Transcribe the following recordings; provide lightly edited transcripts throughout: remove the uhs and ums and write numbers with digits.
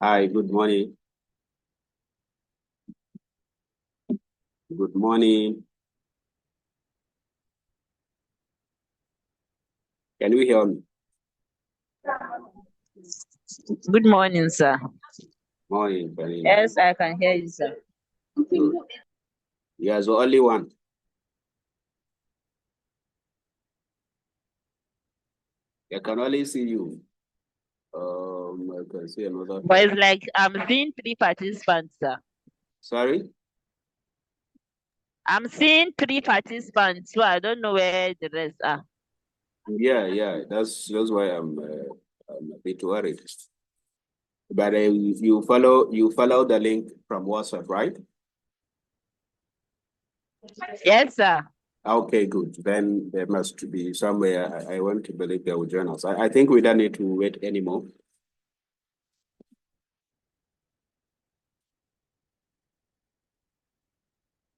Hi, good morning. Good morning. Can you hear me? Good morning, sir. Morning, Penny. Yes, I can hear you, sir. Good. Yes, only one. I can only see you. I can see another. But it's like I'm seeing three participants, sir. Sorry? I'm seeing three participants, so I don't know where the rest are. Yeah. That's why I'm a bit worried. But you follow the link from WhatsApp, right? Yes, sir. Okay, good. Then there must be somewhere. I want to believe they will join us. I think we don't need to wait anymore.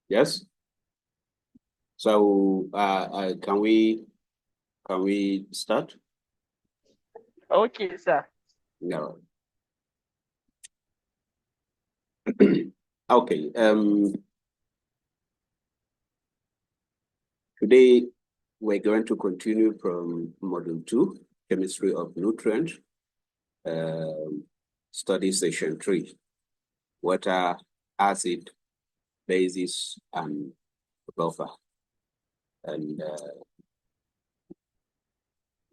Yes. So can we start? Okay, sir. No. Okay. Today we're going to continue from Module 2, Chemistry of Nutrient, study session 3, water, acid, bases, and buffer. And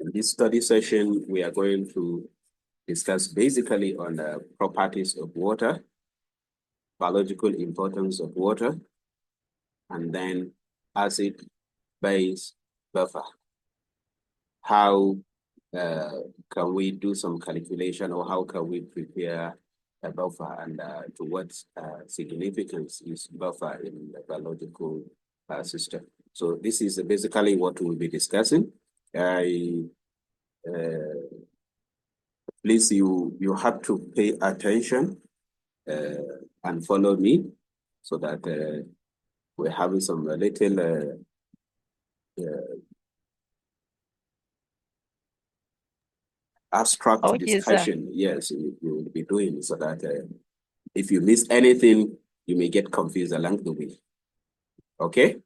in this study session, we are going to discuss basically on the properties of water, biological importance of water, and then acid, base, buffer. How can we do some calculation, or how can we prepare a buffer, and to what significance is buffer in the biological system? So this is basically what we'll be discussing. Please, you have to pay attention and follow me, so that we're having some little abstract discussion. Sir. Yes, you will be doing, so that if you miss anything, you may get confused along the way. Okay?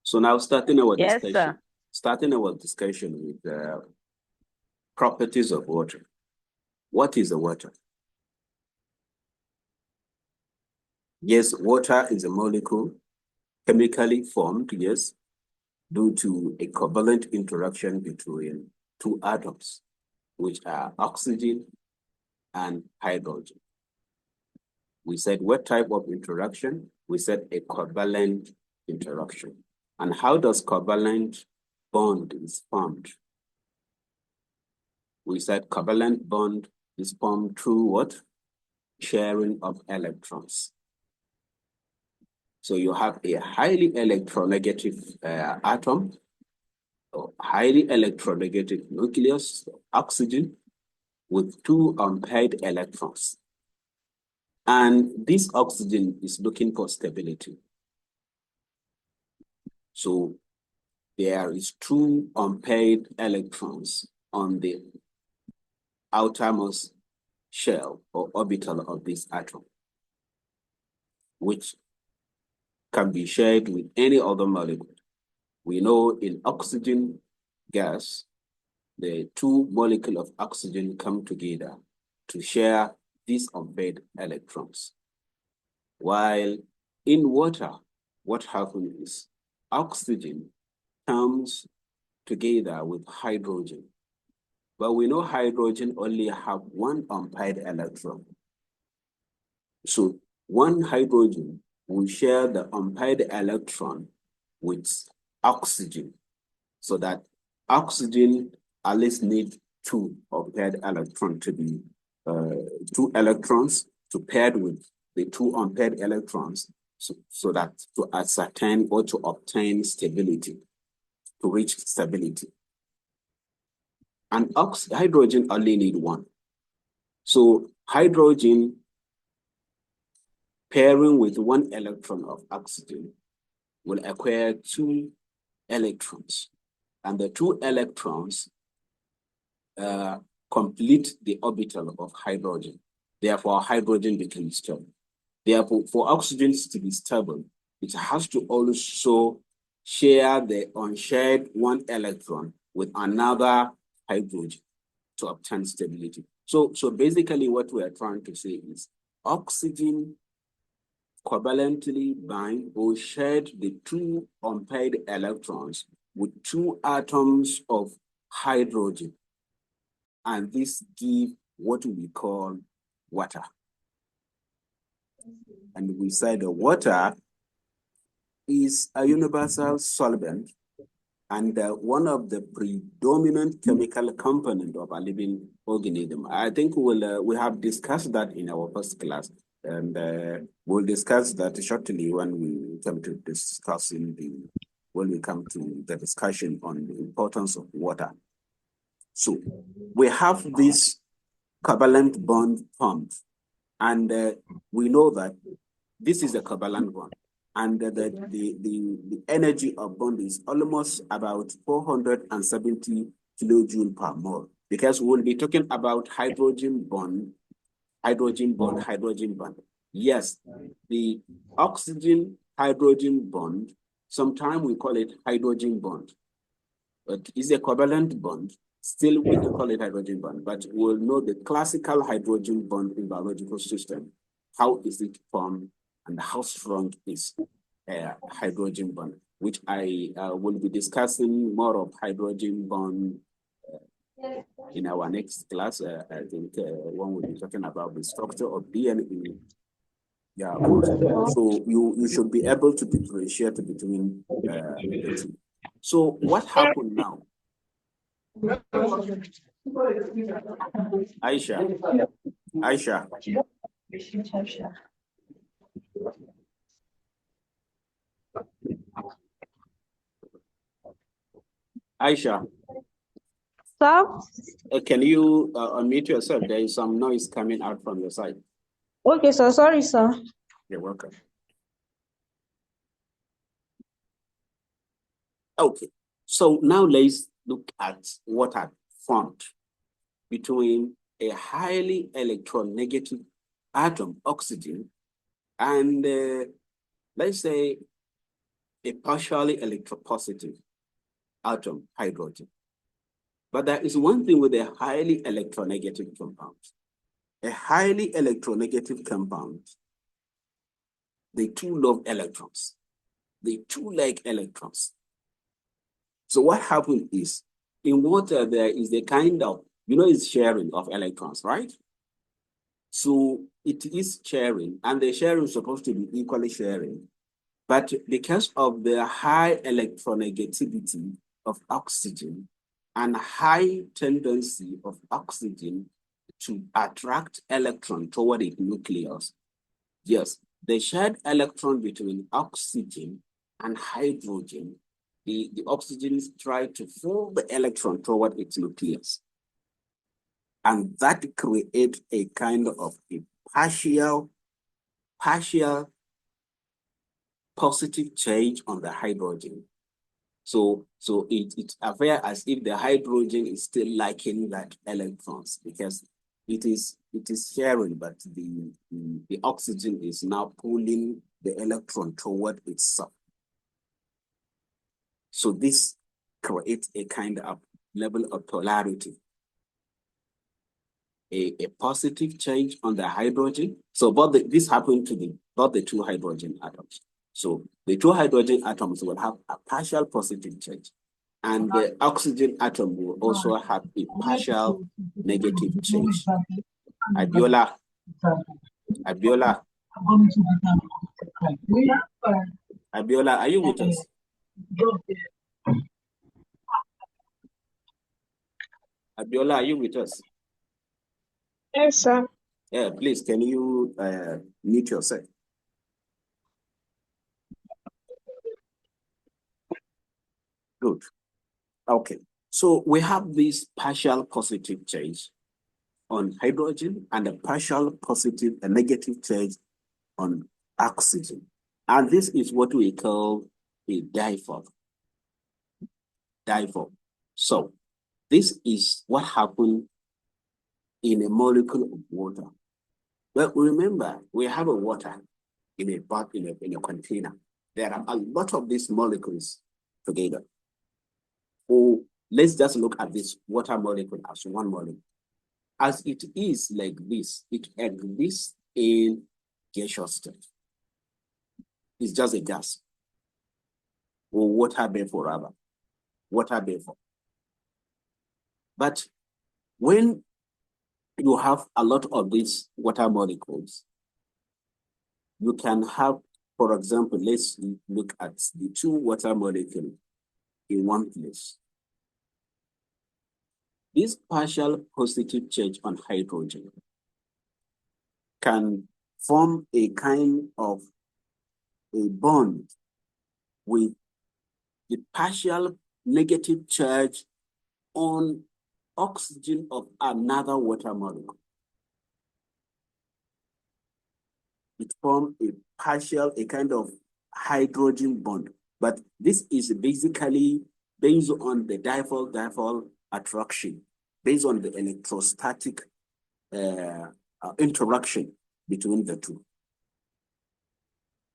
So now starting our discussion. Sir. Starting our discussion with properties of water. What is the water? Yes, water is a molecule chemically formed, yes, due to a covalent interaction between two atoms, which are oxygen and hydrogen. We said what type of interaction? We said a covalent interaction. And how does covalent bond is formed? We said covalent bond is formed through what? Sharing of electrons. So you have a highly electronegative atom, or highly electronegative nucleus, oxygen, with two unpaired electrons. And this oxygen is looking for stability. So there is two unpaired electrons on the outermost shell or orbital of this atom, which can be shared with any other molecule. We know in oxygen gas, the two molecules of oxygen come together to share these unpaired electrons. While in water, what happens is oxygen comes together with hydrogen. But we know hydrogen only have one unpaired electron. So one hydrogen will share the unpaired electron with oxygen, so that oxygen at least needs two unpaired electrons to be two electrons to pair with the two unpaired electrons, so that to ascertain or to obtain stability, to reach stability. And hydrogen only need one. So hydrogen pairing with one electron of oxygen will acquire two electrons. And the two electrons complete the orbital of hydrogen. Therefore, hydrogen becomes stable. Therefore, for oxygen to be stable, it has to also share the unshared one electron with another hydrogen to obtain stability. So basically what we are trying to say is oxygen covalently bind or shed the two unpaired electrons with two atoms of hydrogen. And this gives what we call water. And we said the water is a universal solvent and one of the predominant chemical component of a living organism. I think we have discussed that in our first class, and we'll discuss that shortly when we come to when we come to the discussion on the importance of water. So we have this covalent bond formed, and we know that this is a covalent bond. And the energy of bond is almost about 470 kilojoule per mole, because we'll be talking about hydrogen bond, hydrogen bond, hydrogen bond. Yes, the oxygen hydrogen bond, sometimes we call it hydrogen bond, but it's a covalent bond. Still, we can call it hydrogen bond, but we'll know the classical hydrogen bond in biological system. How is it formed and how strong is hydrogen bond, which I will be discussing more of hydrogen bond in our next class. I think one will be talking about the structure of DNA. Yeah, so you should be able to differentiate between the two. So what happened now? Aisha, Aisha. Aisha. Sir? Can you unmute yourself? There is some noise coming out from your side. Okay, sir. Sorry, sir. You're welcome. Okay, so now let's look at what are formed between a highly electronegative atom, oxygen, and let's say a partially electropositive atom, hydrogen. But there is one thing with a highly electronegative compound. A highly electronegative compound, they too love electrons. They too like electrons. So what happens is, in water, there is a kind of, it's sharing of electrons, right? So it is sharing, and the sharing is supposed to be equally sharing. But because of the high electronegativity of oxygen and high tendency of oxygen to attract electron toward its nucleus, yes, the shared electron between oxygen and hydrogen, the oxygens try to pull the electron toward its nucleus. And that creates a kind of a partial positive charge on the hydrogen. So it appears as if the hydrogen is still liking that electrons, because it is sharing, but the oxygen is now pulling the electron toward itself. So this creates a kind of level of polarity, a positive change on the hydrogen. So this happened to both the two hydrogen atoms. So the two hydrogen atoms will have a partial positive change, and the oxygen atom will also have a partial negative change. Abiola, are you with us? Abiola, are you with us? Yes, sir. Yeah, please, can you mute yourself? Good. Okay. So we have this partial positive charge on hydrogen and a partial positive and negative charge on oxygen. And this is what we call a dipole. So this is what happened in a molecule of water? Well, remember, we have a water in a container. There are a lot of these molecules together. So let's just look at this water molecule as one molecule. As it is like this, it exists in gaseous state. It's just a gas, or water vapor rather, water vapor. But when you have a lot of these water molecules, you can have, for example, let's look at the two water molecules in one place. This partial positive charge on hydrogen can form a kind of a bond with the partial negative charge on oxygen of another water molecule. It forms a kind of hydrogen bond. But this is basically based on the dipole-dipole attraction, based on the electrostatic interaction between the two.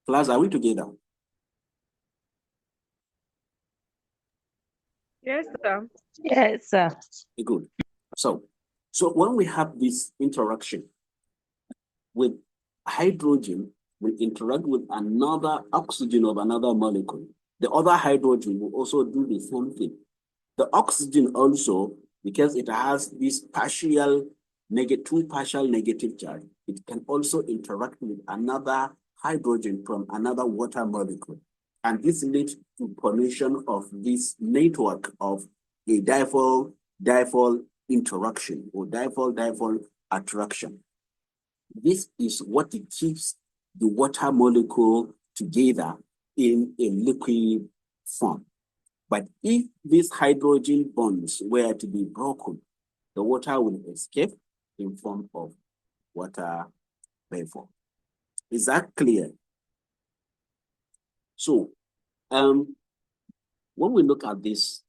Class, are we together? Yes, sir. Yes, sir. Good. So when we have this interaction with hydrogen, will interact with another oxygen of another molecule, the other hydrogen will also do the same thing. The oxygen also, because it has this two partial negative charge, it can also interact with another hydrogen from another water molecule. And this leads to formation of this network of a dipole-dipole interaction or dipole-dipole attraction. This is what keeps the water molecule together in a liquid form. But if these hydrogen bonds were to be broken, the water will escape in form of water vapor. Is that clear? So, when we look at this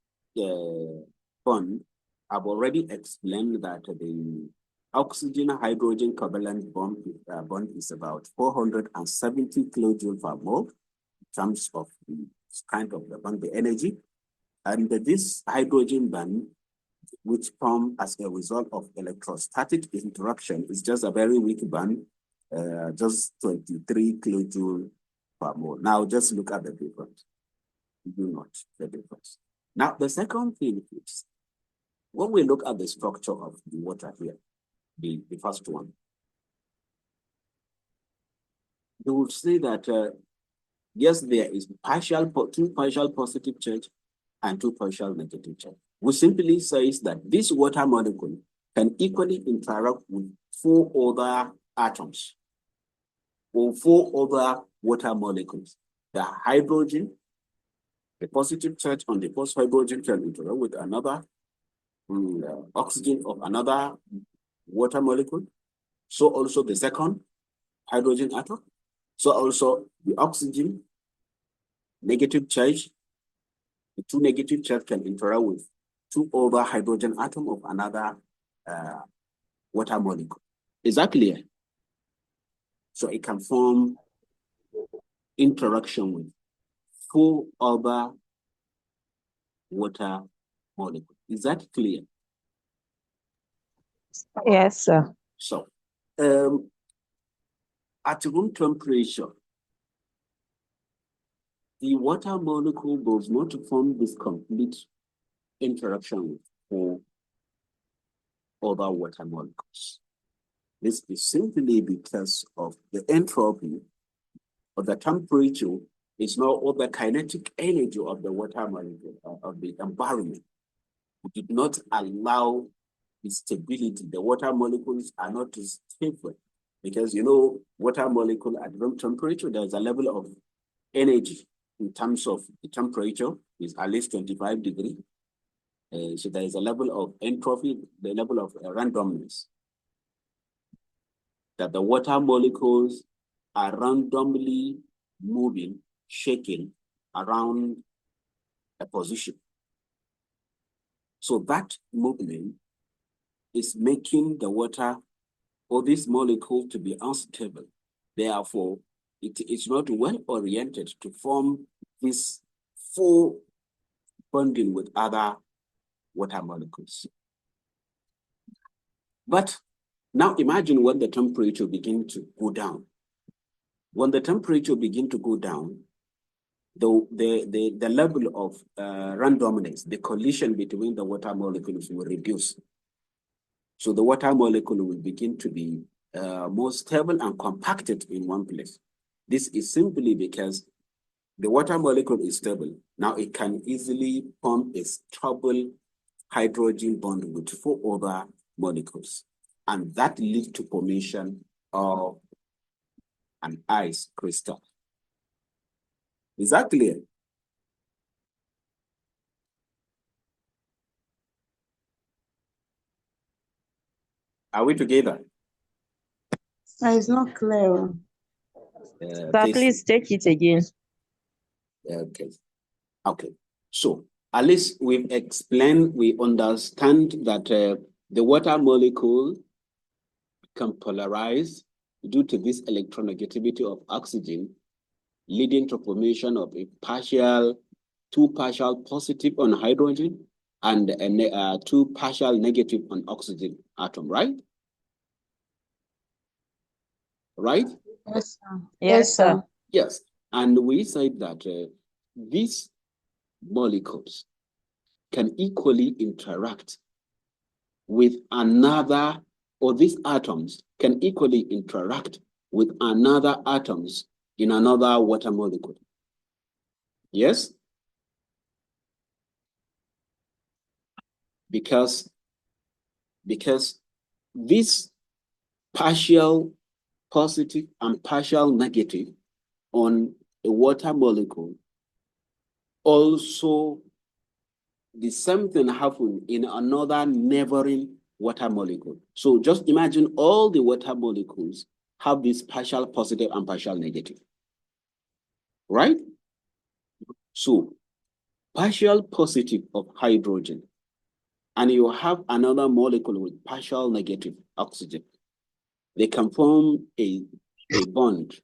bond, I've already explained that the oxygen-hydrogen covalent bond is about 470 kilojoules per mole in terms of the kind of the bond, the energy. And this hydrogen bond, which formed as a result of electrostatic interaction, is just a very weak bond, just 23 kilojoules per mole. Now, just look at the difference. Do not the difference. Now, the second thing is, when we look at the structure of the water here, the first one, you will see that, yes, there is two partial positive charge and two partial negative charge. We simply says that this water molecule can equally interact with 4 other atoms or 4 other water molecules. The hydrogen, the positive charge on the first hydrogen can interact with another oxygen of another water molecule. So also the second hydrogen atom. So also the oxygen negative charge, the 2 negative charge can interact with 2 other hydrogen atom of another water molecule. Is that clear? So it can form interaction with 4 other water molecules. Is that clear? Yes, sir. So at room temperature, the water molecule does not form this complete interaction with 4 other water molecules. This is simply because of the entropy or the temperature is not all the kinetic energy of the water molecule, of the environment. We did not allow the stability. The water molecules are not stable because, water molecule at room temperature, there's a level of energy in terms of the temperature is at least 25 degrees. So there is a level of entropy, the level of randomness, that the water molecules are randomly moving, shaking around a position. So that movement is making the water or this molecule to be unstable. Therefore, it is not well oriented to form this full bonding with other water molecules. But now imagine when the temperature begins to go down. When the temperature begins to go down, the level of randomness, the collision between the water molecules will reduce. So the water molecule will begin to be more stable and compacted in one place. This is simply because the water molecule is stable. Now it can easily form a stable hydrogen bond with 4 other molecules. And that leads to formation of an ice crystal. Is that clear? Are we together? It's not clear. Sir, please take it again. Okay. Okay. So at least we've explained, we understand that the water molecule can polarize due to this electronegativity of oxygen, leading to formation of a two partial positive on hydrogen and two partial negative on oxygen atom, right? Right? Yes, sir. Yes, sir. Yes. And we said that these molecules can equally interact with another, or these atoms can equally interact with another atoms in another water molecule. Yes? Because this partial positive and partial negative on a water molecule also the same thing happened in another neighboring water molecule. So just imagine all the water molecules have this partial positive and partial negative, right? So partial positive of hydrogen, and you have another molecule with partial negative oxygen. They can form a bond.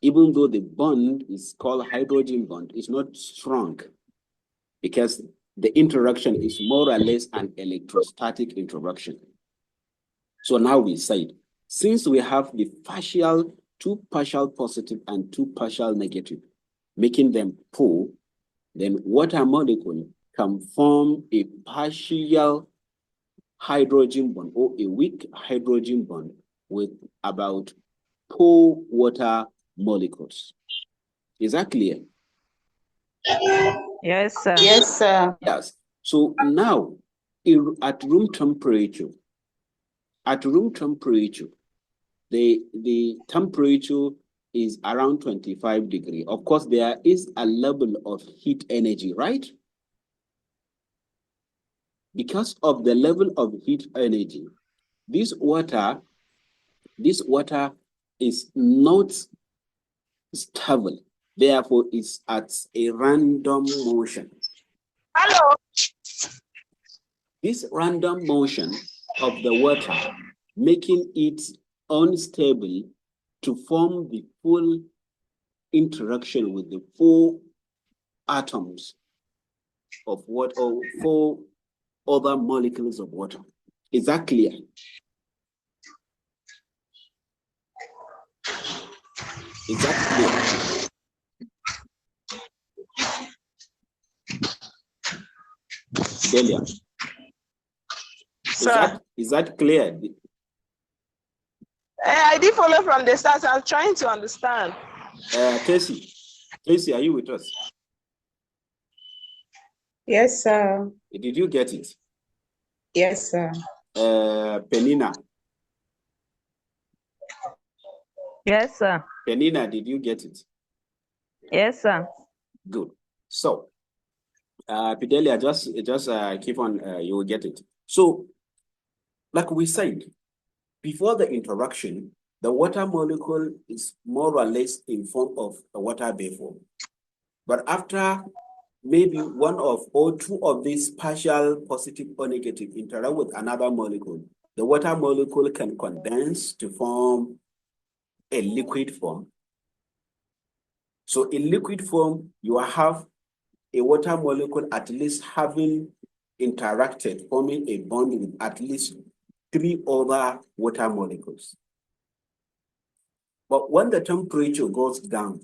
Even though the bond is called hydrogen bond, it's not strong because the interaction is more or less an electrostatic interaction. So now we said, since we have the two partial positive and two partial negative, making them polar, then water molecule can form a partial hydrogen bond or a weak hydrogen bond with about 4 water molecules. Is that clear? Yes, sir. Yes, sir. Yes. So now, at room temperature, the temperature is around 25 degrees. Of course, there is a level of heat energy, right? Because of the level of heat energy, this water is not stable. Therefore, it's at a random motion. Hello. This random motion of the water, making it unstable to form the full interaction with the 4 atoms of water, or 4 other molecules of water. Is that clear? Is that clear? Delia. Is that clear? I did follow from the start. I'm trying to understand. Casey, are you with us? Yes, sir. Did you get it? Yes, sir. Penina. Yes, sir. Penina, did you get it? Yes, sir. Good. So, Fidelia, just keep on, you will get it. So, like we said, before the interaction, the water molecule is more or less in form of a water vapor. But after maybe one of or two of these partial positive or negative interact with another molecule, the water molecule can condense to form a liquid form. So in liquid form, you have a water molecule at least having interacted, forming a bond with at least 3 other water molecules. But when the temperature goes down,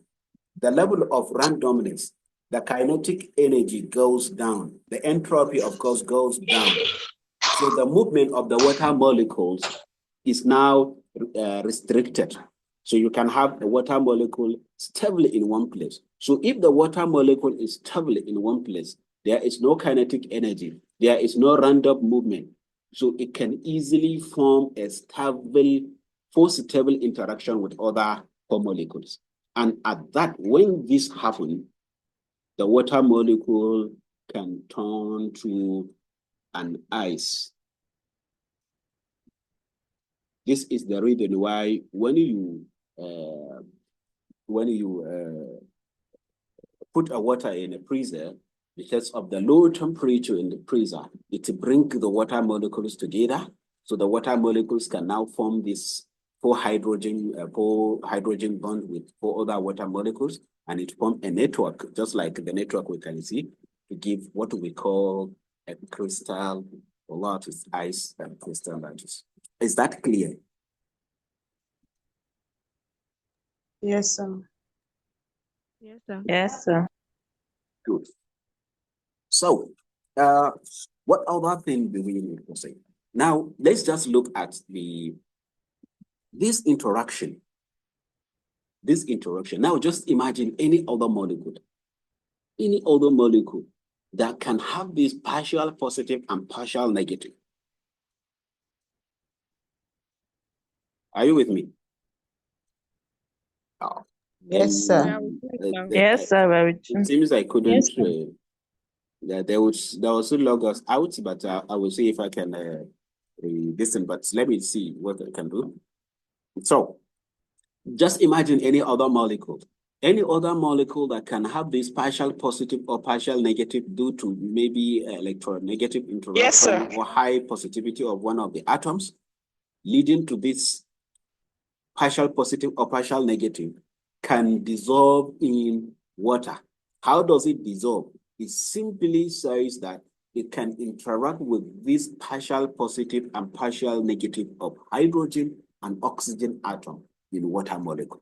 the level of randomness, the kinetic energy goes down, the entropy, of course, goes down. So the movement of the water molecules is now restricted. So you can have a water molecule stable in one place. So if the water molecule is stable in one place, there is no kinetic energy, there is no random movement. So it can easily form a stable, force stable interaction with other molecules. And at that, when this happens, the water molecule can turn to an ice. This is the reason why when you put a water in a freezer, because of the low temperature in the freezer, it brings the water molecules together. So the water molecules can now form this four hydrogen bond with 4 other water molecules, and it forms a network, just like the network we can see, to give what we call a crystal lattice, ice and crystal lattice. Is that clear? Yes, sir. Yes, sir. Yes, sir. Good. So, what other thing do we need to say? Now, let's just look at this interaction. Now, just imagine any other molecule that can have this partial positive and partial negative. Are you with me? Oh. Yes, sir. Yes, sir. Very true. It seems I couldn't. Yes, There was a log us out, but I will see if I can listen. But let me see what I can do. So, just imagine any other molecule that can have this partial positive or partial negative due to maybe electronegative interaction, yes, sir. or high positivity of one of the atoms, leading to this partial positive or partial negative can dissolve in water. How does it dissolve? It simply says that it can interact with this partial positive and partial negative of hydrogen and oxygen atom in water molecule.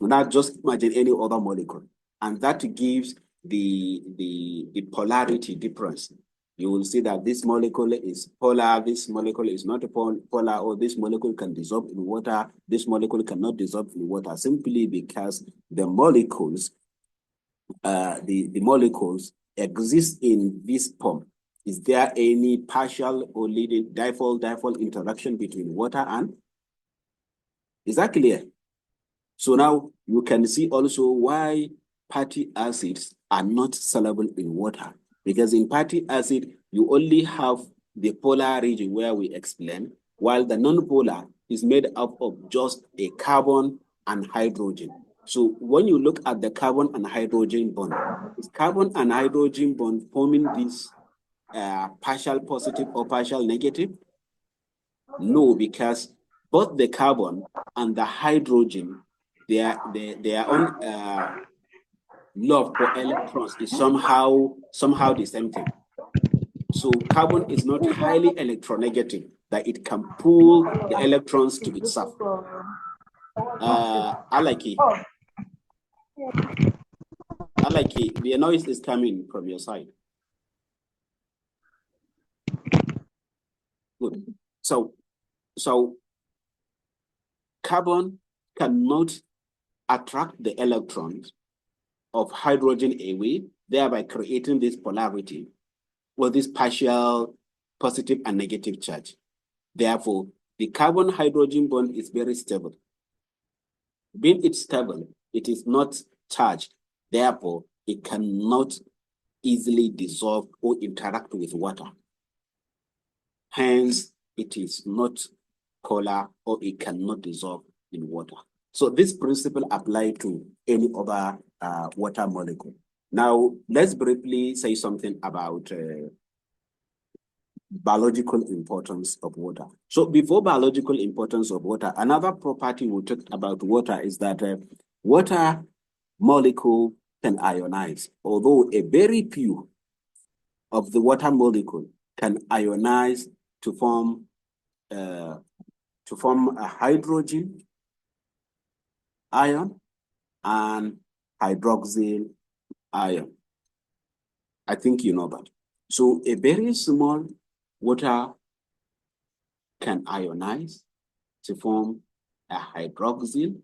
Now just imagine any other molecule, and that gives the polarity difference. You will see that this molecule is polar, this molecule is not polar, or this molecule can dissolve in water, this molecule cannot dissolve in water, simply because the molecules, the molecules exist in this form. Is there any partial or leading dipole interaction between water and? Is that clear? So now you can see also why fatty acids are not soluble in water. Because in fatty acid, you only have the polar region where we explain, while the non-polar is made up of just a carbon and hydrogen. So when you look at the carbon and hydrogen bond, is carbon and hydrogen bond forming this partial positive or partial negative? No, because both the carbon and the hydrogen, their own love for electrons is somehow the same thing. So carbon is not highly electronegative, that it can pull the electrons to itself. Alaki, the noise is coming from your side. Good. So carbon cannot attract the electrons of hydrogen away, thereby creating this polarity or this partial positive and negative charge. Therefore, the carbon-hydrogen bond is very stable. Being it stable, it is not charged. Therefore, it cannot easily dissolve or interact with water. Hence, it is not polar, or it cannot dissolve in water. So this principle applies to any other water molecule. Now, let's briefly say something about biological importance of water. So before biological importance of water, another property we talked about water is that water molecule can ionize, although a very few of the water molecule can ionize to form a hydrogen ion and hydroxyl ion. I think you know that. So a very small water can ionize to form a hydroxyl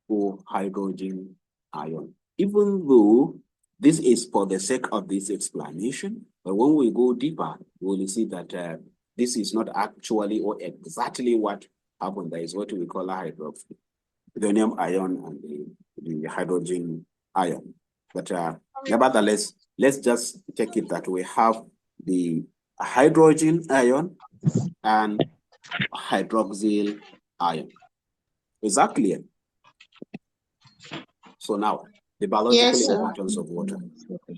or hydrogen ion. Even though this is for the sake of this explanation, but when we go deeper, we will see that this is not actually or exactly what happened. There is what we call a hydrogen ion and the hydrogen ion. But nevertheless, let's just take it that we have the hydrogen ion and hydroxyl ion. Is that clear? So now, the biological importance of water.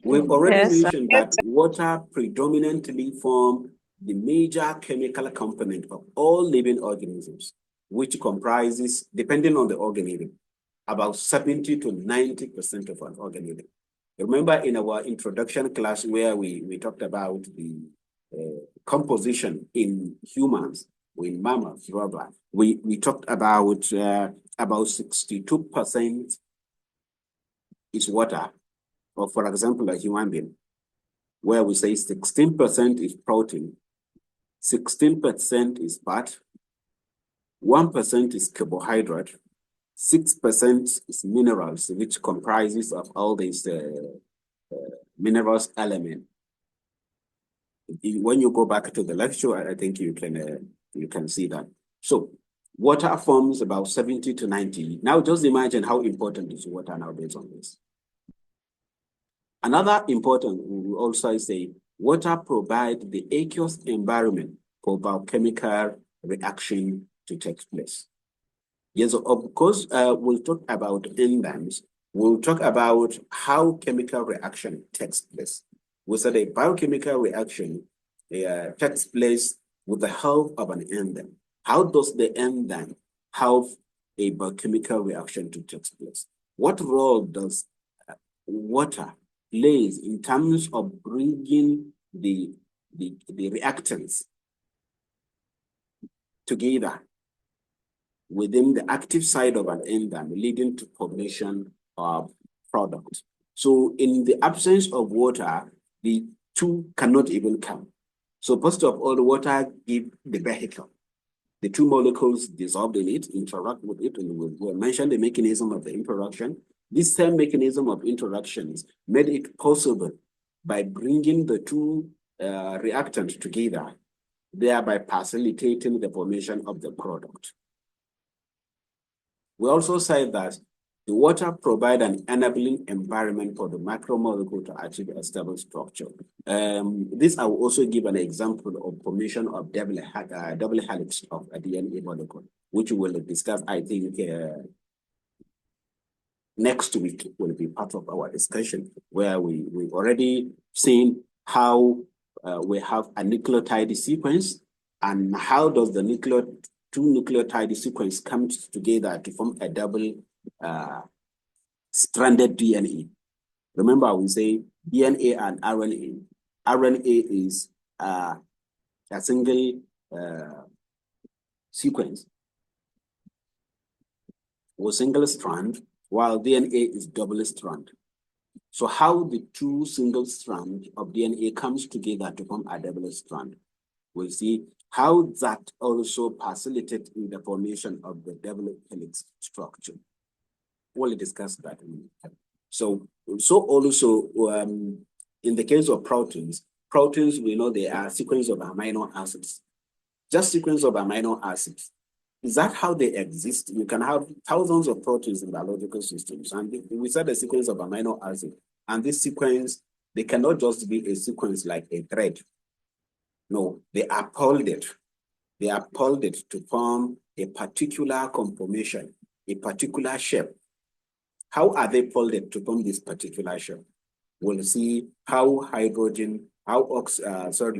We've already mentioned that water predominantly forms the major chemical component of all living organisms, which comprises, depending on the organism, about 70 to 90% of an organism. Remember in our introduction class where we talked about the composition in humans, in mammals rather, we talked about 62% is water, or for example, a human being, where we say 16% is protein, 16% is fat, 1% is carbohydrate, 6% is minerals, which comprises of all these minerals element. When you go back to the lecture, I think you can see that. So water forms about 70 to 90. Now just imagine how important is water now based on this. Another important, we also say, water provides the aqueous environment for biochemical reaction to take place. Yes, of course, we'll talk about enzymes. We'll talk about how chemical reaction takes place. We said a biochemical reaction takes place with the help of an enzyme. How does the enzyme help a biochemical reaction to take place? What role does water plays in terms of bringing the reactants together within the active side of an enzyme, leading to formation of products? So in the absence of water, the two cannot even come. So first of all, the water gives the vehicle. The two molecules dissolved in it, interact with it, and we'll mention the mechanism of the interaction. This same mechanism of interactions made it possible by bringing the two reactants together, thereby facilitating the formation of the product. We also say that the water provides an enabling environment for the macromolecule to achieve a stable structure. This I will also give an example of formation of double helix of a DNA molecule, which we will discuss, I think, next week will be part of our discussion, where we've already seen how we have a nucleotide sequence and how does the two nucleotide sequence come together to form a double stranded DNA. Remember, we say DNA and RNA. RNA is a single sequence or single strand, while DNA is double strand. So how the two single strands of DNA comes together to form a double strand? We'll see how that also facilitates in the formation of the double helix structure. We'll discuss that in a minute. So also in the case of proteins, we know they are sequence of amino acids. Just sequence of amino acids. Is that how they exist? You can have thousands of proteins in biological systems, and we said a sequence of amino acids. And this sequence, they cannot just be a sequence like a thread. No, they are folded. They are folded to form a particular conformation, a particular shape. How are they folded to form this particular shape? we'll see how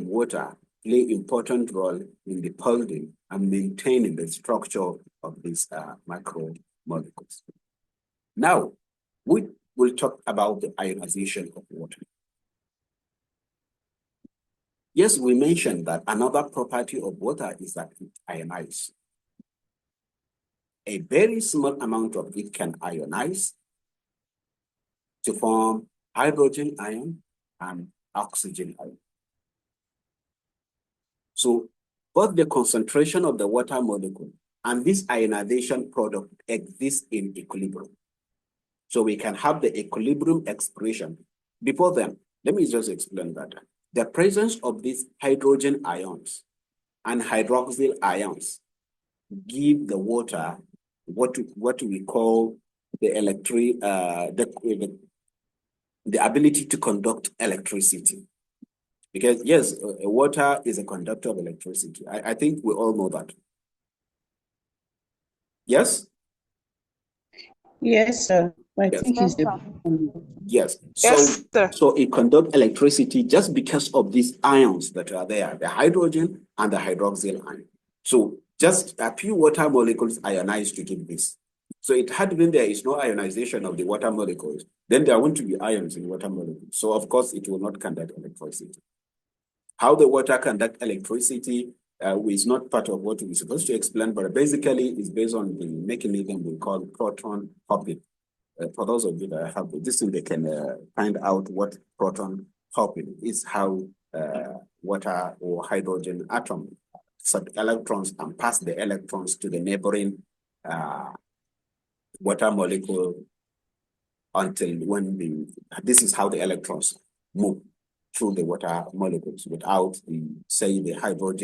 water play important role in the holding and maintaining the structure of these macromolecules. Now, we will talk about the ionization of water. Yes, we mentioned that another property of water is that it ionizes. A very small amount of it can ionize to form hydrogen ion and oxygen ion. So both the concentration of the water molecule and this ionization product exist in equilibrium. So we can have the equilibrium expression. Before then, let me just explain that. The presence of these hydrogen ions and hydroxyl ions give the water what we call the ability to conduct electricity. Because yes, water is a conductor of electricity. I think we all know that. Yes? Yes, sir. I Yes. think it's the Yes. Yes, sir. So it conducts electricity just because of these ions that are there, the hydrogen and the hydroxyl ion. So just a few water molecules ionize to give this. So it had been there is no ionization of the water molecules, then there won't be ions in water molecules. So of course it will not conduct electricity. How the water conduct electricity is not part of what we're supposed to explain, but basically it's based on the mechanism we call proton hopping. For those of you that have this thing, they can find out what proton hopping is, how water or hydrogen atom sub electrons and pass the electrons to the neighboring water molecule until when this is how the electrons move through the water molecules without the, say, the hydrogen